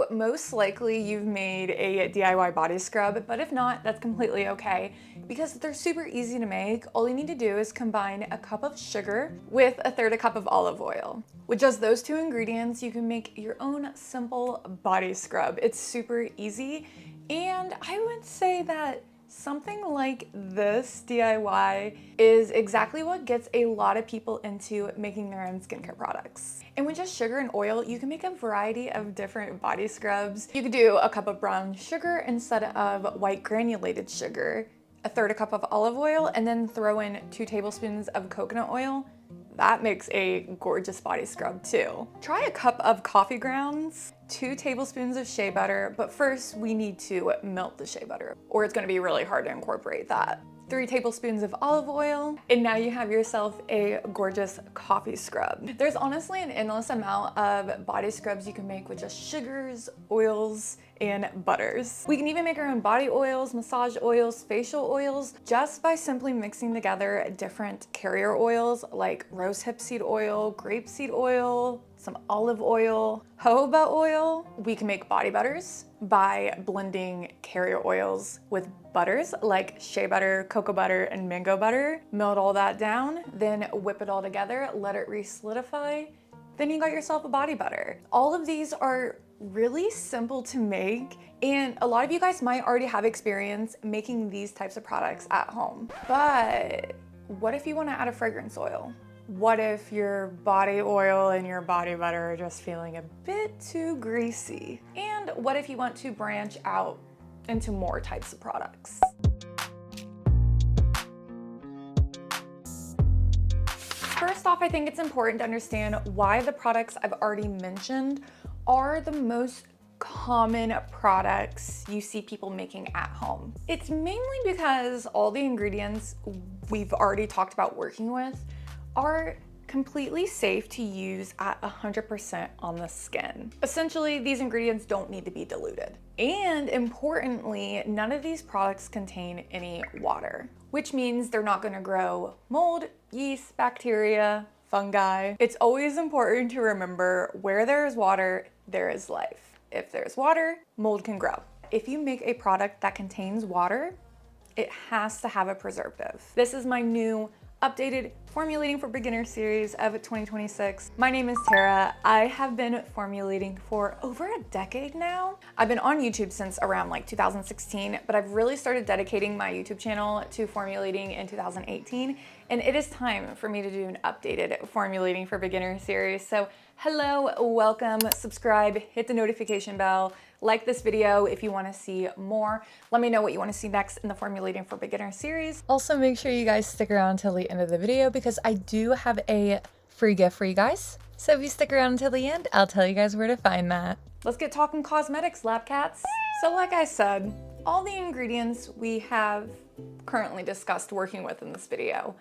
So most likely you've made a DIY body scrub, but if not, that's completely okay because they're super easy to make. All you need to do is combine a cup of sugar with a third a cup of olive oil. With just those two ingredients, you can make your own simple body scrub. It's super easy, and I would say that something like this DIY is exactly what gets a lot of people into making their own skincare products. And with just sugar and oil, you can make a variety of different body scrubs. You could do a cup of brown sugar instead of white granulated sugar, a third a cup of olive oil, and then throw in 2 tablespoons of coconut oil. That makes a gorgeous body scrub too. Try a cup of coffee grounds, 2 tablespoons of shea butter, but first we need to melt the shea butter or it's gonna be really hard to incorporate that. 3 tablespoons of olive oil, and now you have yourself a gorgeous coffee scrub. There's honestly an endless amount of body scrubs you can make with just sugars, oils, and butters. We can even make our own body oils, massage oils, facial oils, just by simply mixing together different carrier oils like rosehip seed oil, grapeseed oil, some olive oil, jojoba oil. We can make body butters by blending carrier oils with butters like shea butter, cocoa butter, and mango butter. Melt all that down, then whip it all together, let it re-solidify. Then you got yourself a body butter. All of these are really simple to make, and a lot of you guys might already have experience making these types of products at home. But what if you want to add a fragrance oil? What if your body oil and your body butter are just feeling a bit too greasy? And what if you want to branch out into more types of products? First off, I think it's important to understand why the products I've already mentioned are the most common products you see people making at home. It's mainly because all the ingredients we've already talked about working with are completely safe to use at 100% on the skin. Essentially, these ingredients don't need to be diluted. And importantly, none of these products contain any water, which means they're not gonna grow mold, yeast, bacteria, fungi. It's always important to remember where there is water, there is life. If there's water, mold can grow. If you make a product that contains water, it has to have a preservative. This is my new updated Formulating for Beginners series of 2026. My name is Tara. I have been formulating for over a decade now. I've been on YouTube since around like 2016, but I've really started dedicating my YouTube channel to formulating in 2018, and it is time for me to do an updated Formulating for Beginners series. So hello, welcome, subscribe, hit the notification bell, like this video if you want to see more. Let me know what you want to see next in the Formulating for Beginners series. Also, make sure you guys stick around till the end of the video because I do have a free gift for you guys. So if you stick around until the end, I'll tell you guys where to find that. Let's get talking cosmetics, lab cats. So like I said, all the ingredients we have currently discussed working with in this video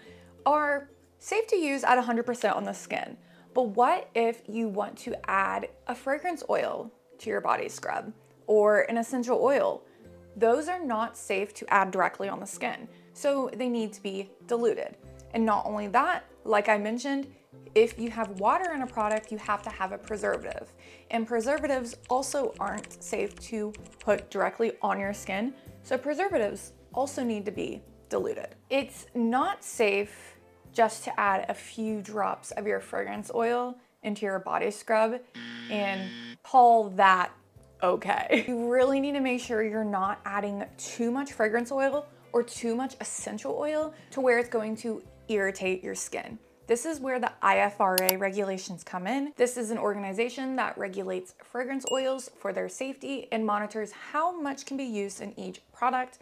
are safe to use at 100% on the skin. But what if you want to add a fragrance oil to your body scrub or an essential oil? Those are not safe to add directly on the skin, so they need to be diluted. And not only that, like I mentioned, if you have water in a product, you have to have a preservative. And preservatives also aren't safe to put directly on your skin, so preservatives also need to be diluted. It's not safe just to add a few drops of your fragrance oil into your body scrub and call that okay. You really need to make sure you're not adding too much fragrance oil or too much essential oil to where it's going to irritate your skin. This is where the IFRA regulations come in. This is an organization that regulates fragrance oils for their safety and monitors how much can be used in each product.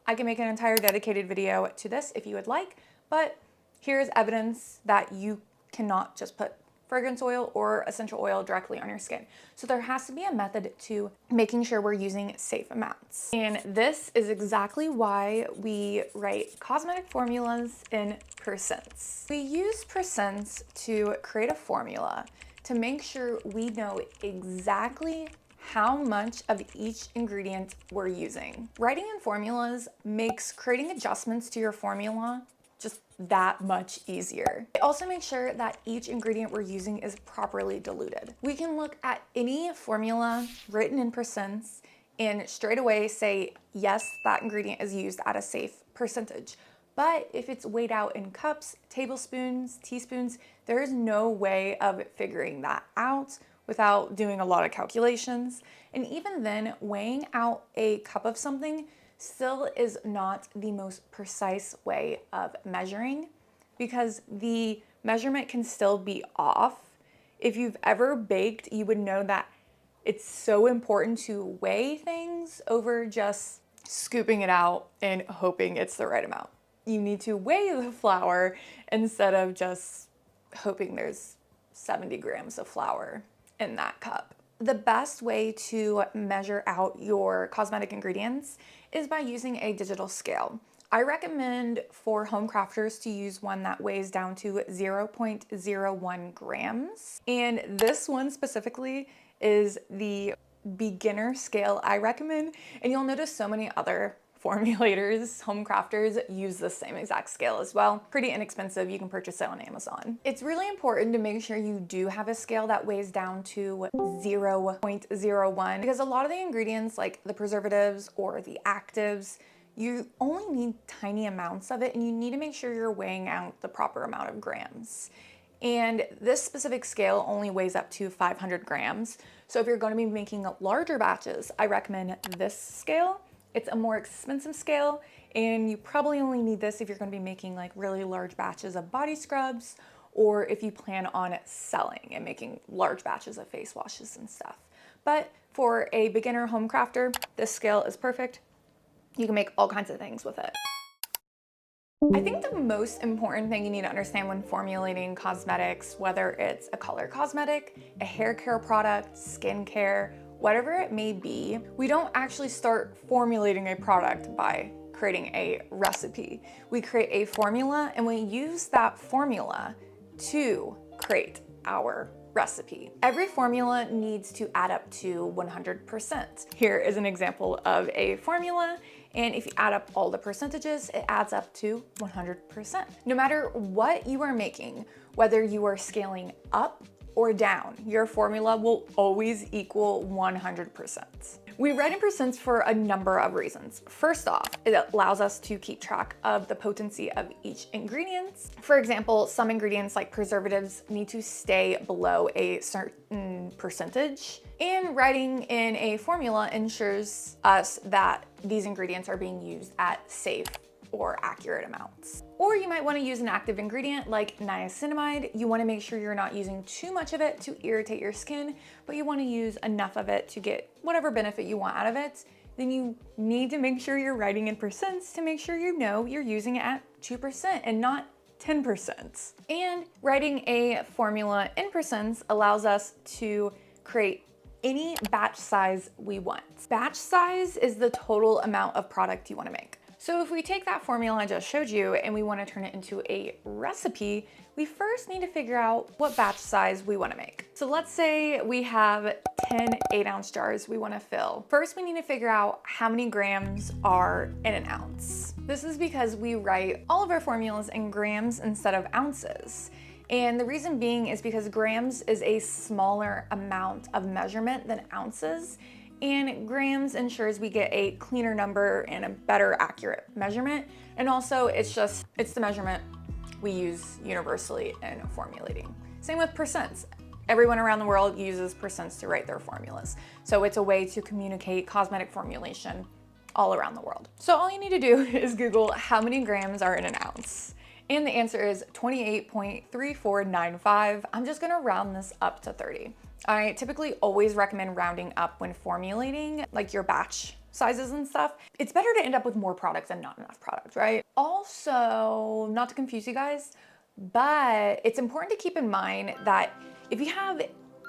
I can make an entire dedicated video to this if you would like, but here's evidence that you cannot just put fragrance oil or essential oil directly on your skin. So there has to be a method to making sure we're using safe amounts. And this is exactly why we write cosmetic formulas in percents. We use percents to create a formula to make sure we know exactly how much of each ingredient we're using. Writing in formulas makes creating adjustments to your formula just that much easier. Also make sure that each ingredient we're using is properly diluted. We can look at any formula written in percents and straight away say, yes, that ingredient is used at a safe percentage. But if it's weighed out in cups, tablespoons, teaspoons, there is no way of figuring that out without doing a lot of calculations. And even then, weighing out a cup of something still is not the most precise way of measuring, because the measurement can still be off. If you've ever baked, you would know that it's so important to weigh things over just scooping it out and hoping it's the right amount. You need to weigh the flour instead of just hoping there's 70 grams of flour in that cup. The best way to measure out your cosmetic ingredients is by using a digital scale. I recommend for home crafters to use one that weighs down to 0.01 grams. And this one specifically is the beginner scale I recommend. And you'll notice so many other formulators, home crafters use the same exact scale as well. Pretty inexpensive, you can purchase it on Amazon. It's really important to make sure you do have a scale that weighs down to 0.01, because a lot of the ingredients like the preservatives or the actives, you only need tiny amounts of it, and you need to make sure you're weighing out the proper amount of grams. And this specific scale only weighs up to 500 grams. So if you're going to be making larger batches, I recommend this scale. It's a more expensive scale, and you probably only need this if you're going to be making like really large batches of body scrubs, or if you plan on selling and making large batches of face washes and stuff. But for a beginner home crafter, this scale is perfect. You can make all kinds of things with it. I think the most important thing you need to understand when formulating cosmetics, whether it's a color cosmetic, a hair care product, skincare, whatever it may be, we don't actually start formulating a product by creating a recipe. We create a formula, and we use that formula to create our recipe. Every formula needs to add up to 100%. Here is an example of a formula, and if you add up all the percentages, it adds up to 100%. No matter what you are making, whether you are scaling up or down, your formula will always equal 100%. We write in percents for a number of reasons. First off, it allows us to keep track of the potency of each ingredient. For example, some ingredients like preservatives need to stay below a certain percentage, and writing in a formula ensures us that these ingredients are being used at safe or accurate amounts. Or you might want to use an active ingredient like niacinamide. You want to make sure you're not using too much of it to irritate your skin, but you want to use enough of it to get whatever benefit you want out of it. Then you need to make sure you're writing in percents to make sure you know you're using it at 2% and not 10%. And writing a formula in percents allows us to create any batch size we want. Batch size is the total amount of product you want to make. So if we take that formula I just showed you and we want to turn it into a recipe, we first need to figure out what batch size we want to make. So let's say we have 10 8-ounce jars we want to fill. First, we need to figure out how many grams are in an ounce. This is because we write all of our formulas in grams instead of ounces. And the reason being is because grams is a smaller amount of measurement than ounces. And grams ensures we get a cleaner number and a better accurate measurement. And also it's the measurement we use universally in formulating. Same with percents. Everyone around the world uses percents to write their formulas. So it's a way to communicate cosmetic formulation all around the world. So all you need to do is Google how many grams are in an ounce. And the answer is 28.3495. I'm just gonna round this up to 30. I typically always recommend rounding up when formulating, like your batch sizes and stuff. It's better to end up with more product than not enough product, right? Also, not to confuse you guys, but it's important to keep in mind that if you have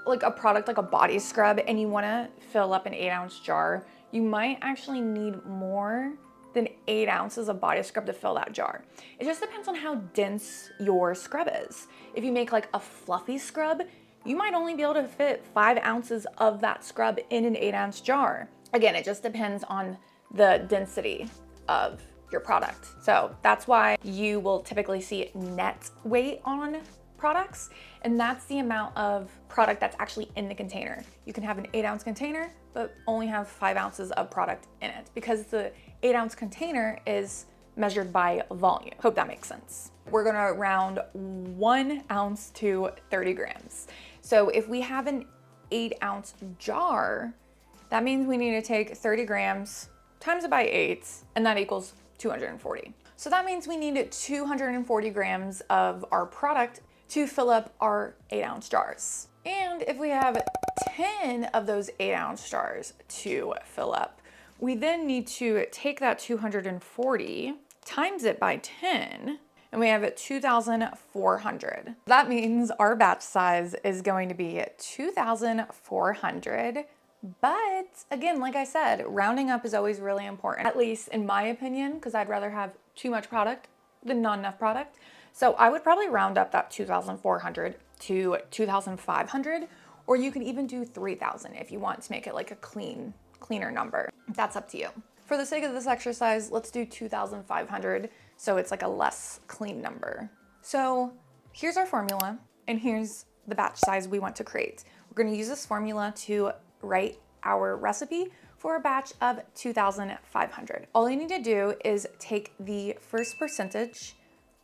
like a product like a body scrub and you wanna fill up an 8-ounce jar, you might actually need more than 8 ounces of body scrub to fill that jar. It just depends on how dense your scrub is. If you make like a fluffy scrub, you might only be able to fit 5 ounces of that scrub in an 8-ounce jar. Again, it just depends on the density of your product. So that's why you will typically see net weight on products, and that's the amount of product that's actually in the container. You can have an 8-ounce container, but only have 5 ounces of product in it because the 8-ounce container is measured by volume. Hope that makes sense. We're gonna round 1 ounce to 30 grams. So if we have an 8-ounce jar, that means we need to take 30 grams, times it by 8, and that equals 240. So that means we need 240 grams of our product to fill up our 8-ounce jars. And if we have 10 of those 8-ounce jars to fill up, we then need to take that 240, times it by 10, and we have 2,400. That means our batch size is going to be 2,400. But again, like I said, rounding up is always really important, at least in my opinion, because I'd rather have too much product than not enough product. So I would probably round up that 2,400 to 2,500, or you could even do 3,000 if you want to make it like a cleaner number. That's up to you. For the sake of this exercise, let's do 2,500 so it's like a less clean number. So here's our formula, and here's the batch size we want to create. We're gonna use this formula to write our recipe for a batch of 2,500. All you need to do is take the first percentage,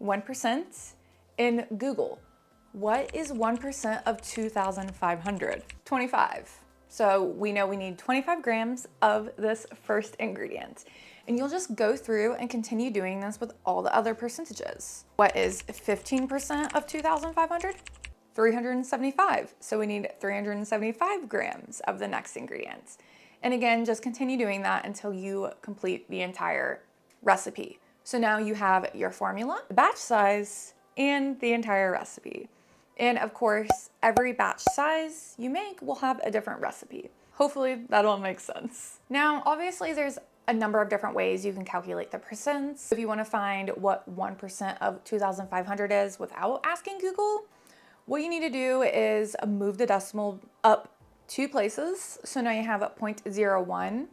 1%, and Google, what is 1% of 2,500? 25. So we know we need 25 grams of this first ingredient. And you'll just go through and continue doing this with all the other percentages. What is 15% of 2,500? 375. So we need 375 grams of the next ingredient. And again, just continue doing that until you complete the entire recipe. So now you have your formula, the batch size, and the entire recipe. And of course, every batch size you make will have a different recipe. Hopefully that all makes sense. Now, obviously there's a number of different ways you can calculate the percents. If you want to find what 1% of 2,500 is without asking Google, what you need to do is move the decimal up 2 places. So now you have a 0.01,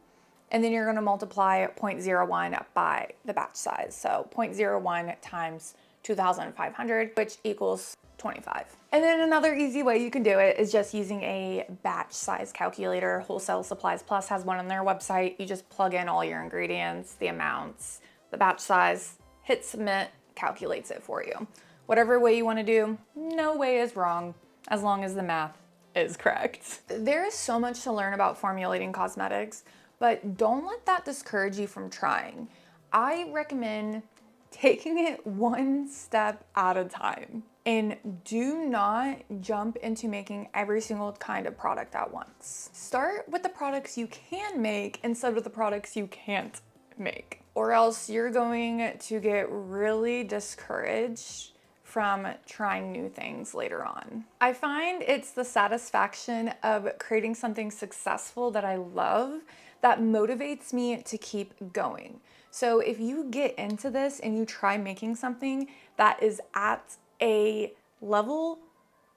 and then you're going to multiply 0.01 by the batch size. So 0.01 times 2,500, which equals 25. And then another easy way you can do it is just using a batch size calculator. Wholesale Supplies Plus has one on their website. You just plug in all your ingredients, the amounts, the batch size, hit submit, calculates it for you. Whatever way you want to do, no way is wrong as long as the math is correct. There is so much to learn about formulating cosmetics, but don't let that discourage you from trying. I recommend taking it one step at a time. And do not jump into making every single kind of product at once. Start with the products you can make instead of the products you can't make, or else you're going to get really discouraged from trying new things later on. I find it's the satisfaction of creating something successful that I love that motivates me to keep going. So if you get into this and you try making something that is at a level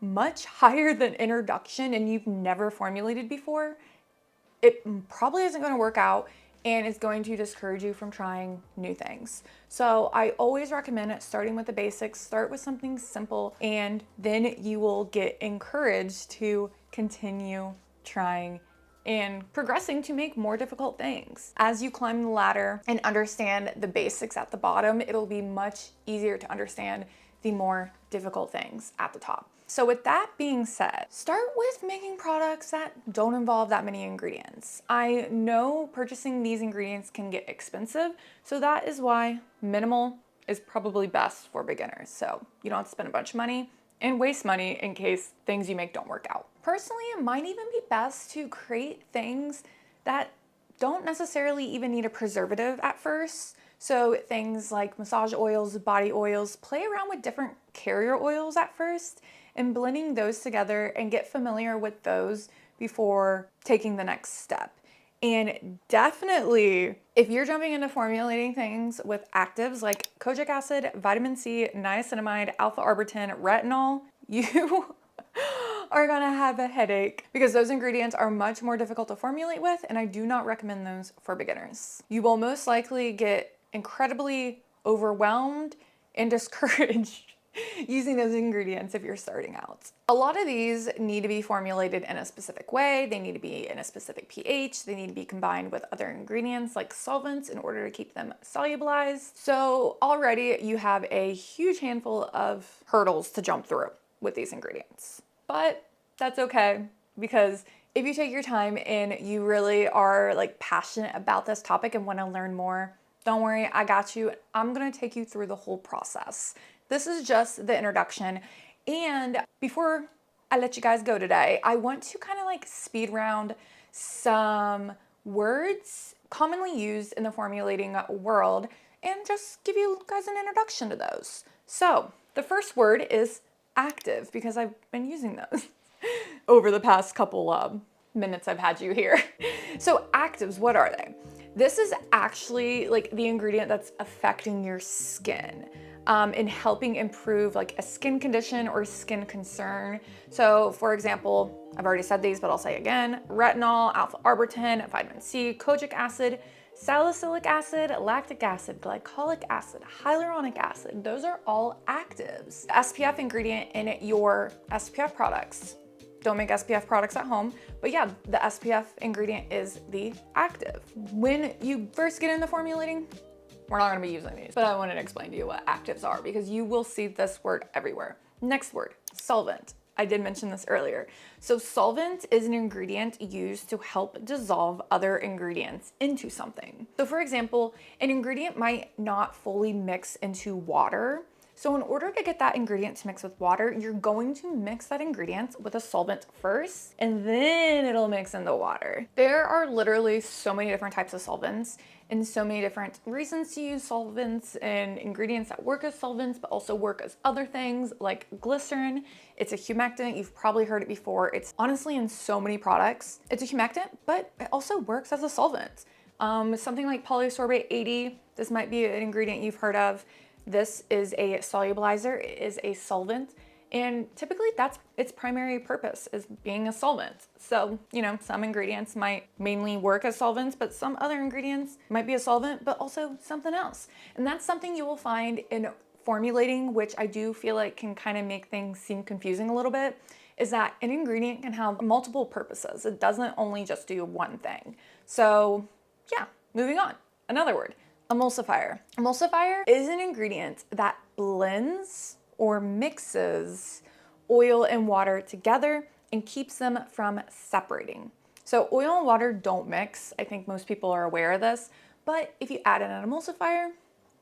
much higher than introduction and you've never formulated before, it probably isn't going to work out and it's going to discourage you from trying new things. So I always recommend starting with the basics, start with something simple, and then you will get encouraged to continue trying and progressing to make more difficult things. As you climb the ladder and understand the basics at the bottom, it'll be much easier to understand the more difficult things at the top. So with that being said, start with making products that don't involve that many ingredients. I know purchasing these ingredients can get expensive, so that is why minimal is probably best for beginners. So you don't have to spend a bunch of money and waste money in case things you make don't work out. Personally, it might even be best to create things that don't necessarily even need a preservative at first. So things like massage oils, body oils, play around with different carrier oils at first and blending those together and get familiar with those before taking the next step. And definitely, if you're jumping into formulating things with actives like kojic acid, vitamin C, niacinamide, alpha-arbutin, retinol, you are gonna have a headache because those ingredients are much more difficult to formulate with, and I do not recommend those for beginners. You will most likely get incredibly overwhelmed and discouraged using those ingredients if you're starting out. A lot of these need to be formulated in a specific way. They need to be in a specific pH. They need to be combined with other ingredients like solvents in order to keep them solubilized. So already you have a huge handful of hurdles to jump through with these ingredients. But that's okay, because if you take your time and you really are like passionate about this topic and want to learn more, don't worry, I got you. I'm going to take you through the whole process. This is just the introduction. And before I let you guys go today, I want to kind of like speed round some words commonly used in the formulating world and just give you guys an introduction to those. So the first word is active, because I've been using those over the past couple of minutes I've had you here. So actives, what are they? This is actually like the ingredient that's affecting your skin. In helping improve like a skin condition or skin concern. So for example, I've already said these, but I'll say again, retinol, alpha arbutin, vitamin C, kojic acid, salicylic acid, lactic acid, glycolic acid, hyaluronic acid. Those are all actives. The SPF ingredient in your SPF products. Don't make SPF products at home, but yeah, the SPF ingredient is the active. When you first get into formulating, we're not going to be using these, but I wanted to explain to you what actives are because you will see this word everywhere. Next word, solvent. I did mention this earlier. So solvent is an ingredient used to help dissolve other ingredients into something. So for example, an ingredient might not fully mix into water. So in order to get that ingredient to mix with water, you're going to mix that ingredient with a solvent first, and then it'll mix in the water. There are literally so many different types of solvents and so many different reasons to use solvents and ingredients that work as solvents, but also work as other things like glycerin. It's a humectant. You've probably heard it before. It's honestly in so many products. It's a humectant, but it also works as a solvent. Something like polysorbate 80, this might be an ingredient you've heard of. This is a solubilizer, it is a solvent, and typically that's its primary purpose, is being a solvent. So, you know, some ingredients might mainly work as solvents, but some other ingredients might be a solvent, but also something else. And that's something you will find in formulating, which I do feel like can kind of make things seem confusing a little bit, is that an ingredient can have multiple purposes. It doesn't only just do one thing. So yeah, moving on. Another word. Emulsifier. Emulsifier is an ingredient that blends or mixes oil and water together and keeps them from separating. So oil and water don't mix. I think most people are aware of this, but if you add in an emulsifier,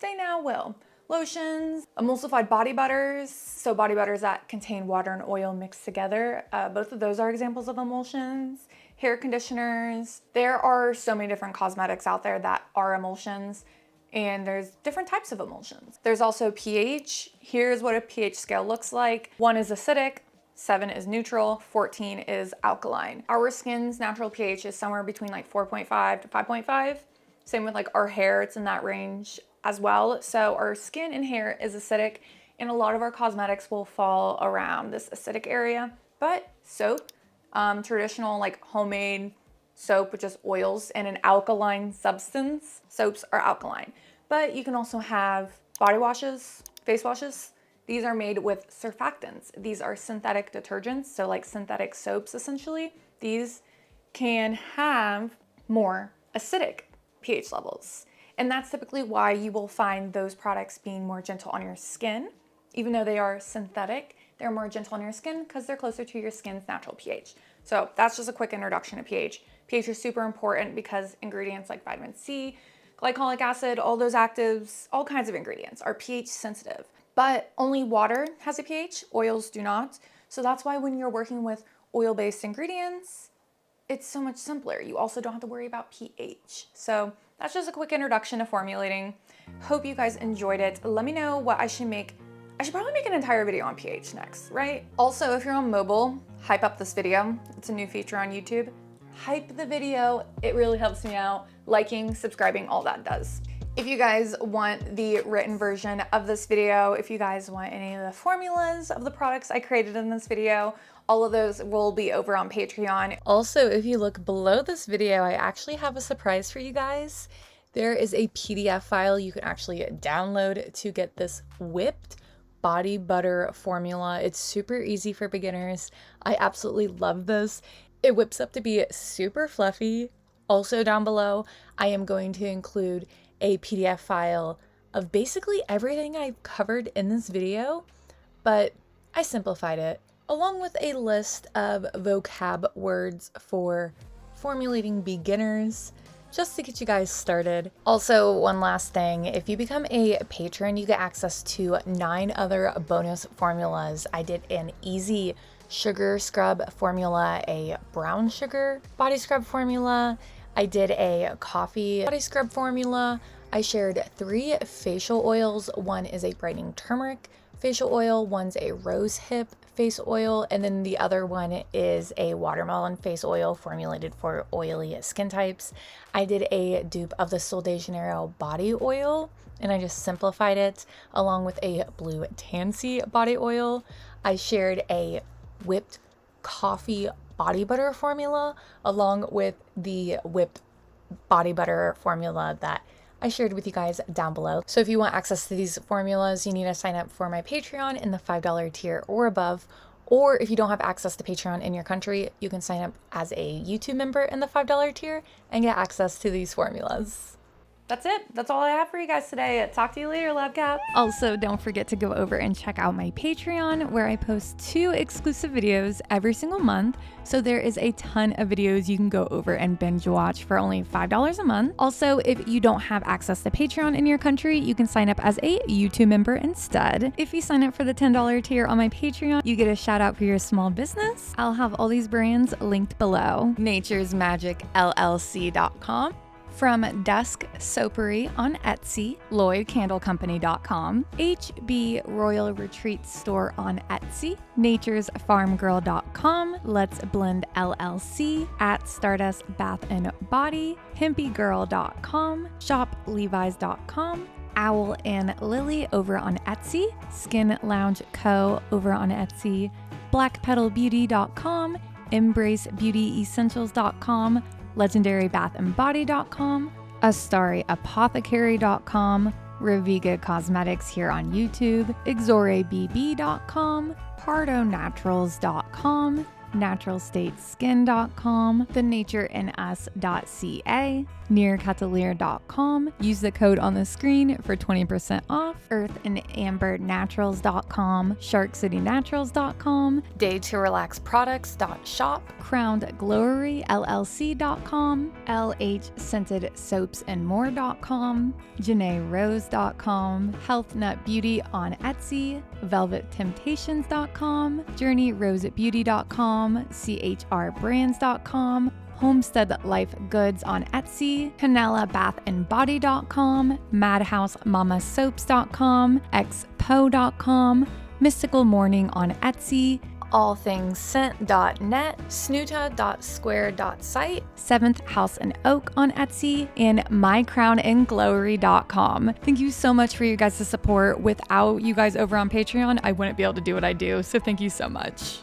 they now will. Lotions, emulsified body butters, so body butters that contain water and oil mixed together. Both of those are examples of emulsions. Hair conditioners. There are so many different cosmetics out there that are emulsions, and there's different types of emulsions. There's also pH. Here's what a pH scale looks like. 1 is acidic, 7 is neutral, 14 is alkaline. Our skin's natural pH is somewhere between like 4.5 to 5.5. Same with like our hair, it's in that range as well. So our skin and hair is acidic, and a lot of our cosmetics will fall around this acidic area. But soap, traditional like homemade soap with just oils and an alkaline substance. Soaps are alkaline, but you can also have body washes, face washes. These are made with surfactants. These are synthetic detergents, so like synthetic soaps essentially. These can have more acidic pH levels. And that's typically why you will find those products being more gentle on your skin. Even though they are synthetic, they're more gentle on your skin because they're closer to your skin's natural pH. So that's just a quick introduction to pH. pH is super important because ingredients like vitamin C, glycolic acid, all those actives, all kinds of ingredients are pH sensitive. But only water has a pH, oils do not. So that's why when you're working with oil-based ingredients, it's so much simpler. You also don't have to worry about pH. So that's just a quick introduction to formulating. Hope you guys enjoyed it. Let me know what I should make. I should probably make an entire video on pH next, right? Also, if you're on mobile, hype up this video. It's a new feature on YouTube. Hype the video. It really helps me out. Liking, subscribing, all that does. If you guys want the written version of this video, if you guys want any of the formulas of the products I created in this video, all of those will be over on Patreon. Also, if you look below this video, I actually have a surprise for you guys. There is a PDF file you can actually download to get this whipped body butter formula. It's super easy for beginners. I absolutely love this. It whips up to be super fluffy. Also down below, I am going to include a PDF file of basically everything I've covered in this video, but I simplified it, along with a list of vocab words for formulating beginners, just to get you guys started. Also, one last thing, if you become a patron, you get access to 9 other bonus formulas. I did an easy sugar scrub formula, a brown sugar body scrub formula. I did a coffee body scrub formula. I shared 3 facial oils. One is a brightening turmeric facial oil, one's a rose hip face oil, and then the other one is a watermelon face oil formulated for oily skin types. I did a dupe of the Sol de Janeiro body oil, and I just simplified it, along with a blue tansy body oil. I shared a whipped coffee body butter formula, along with the whipped body butter formula that I shared with you guys down below. So if you want access to these formulas, you need to sign up for my Patreon in the $5 tier or above. Or if you don't have access to Patreon in your country, you can sign up as a YouTube member in the $5 tier and get access to these formulas. That's it. That's all I have for you guys today. Talk to you later, Lab Cap. Also, don't forget to go over and check out my Patreon, where I post 2 exclusive videos every single month. So there is a ton of videos you can go over and binge watch for only $5 a month. Also, if you don't have access to Patreon in your country, you can sign up as a YouTube member instead. If you sign up for the $10 tier on my Patreon, you get a shout out for your small business. I'll have all these brands linked below. naturesmagicllc.com. From Dusk Soapery on Etsy, LloydCandleCompany.com, HB Royal Retreat Store on Etsy, NaturesFarmGirl.com, Let's Blend LLC, at Stardust Bath and Body, HimpyGirl.com, ShopLevi's.com, Owl and Lily over on Etsy, Skin Lounge Co. over on Etsy, BlackPetalBeauty.com, EmbraceBeautyEssentials.com, LegendaryBathAndBody.com, AstariApothecary.com, Reviga Cosmetics here on YouTube, XoreBB.com, PardoNaturals.com, NaturalStateSkin.com, TheNatureInUs.ca, NearCatalier.com. Use the code on the screen for 20% off. EarthAndAmberNaturals.com, SharkCityNaturals.com, DayToRelaxProducts.shop, CrownedGloryLLC.com, LHScentedSoapsAndMore.com, JanaeRose.com, HealthNutBeauty on Etsy, VelvetTemptations.com, JourneyRoseBeauty.com, CHRBrands.com, Homestead Life Goods on Etsy, CanellaBathandBody.com, MadhouseMamaSoaps.com, XPO.com, Mystical Morning on Etsy, allthingsscent.net, snoota.square.site, 7th House and Oak on Etsy, and mycrownandglory.com. Thank you so much for you guys' support. Without you guys over on Patreon, I wouldn't be able to do what I do, so thank you so much.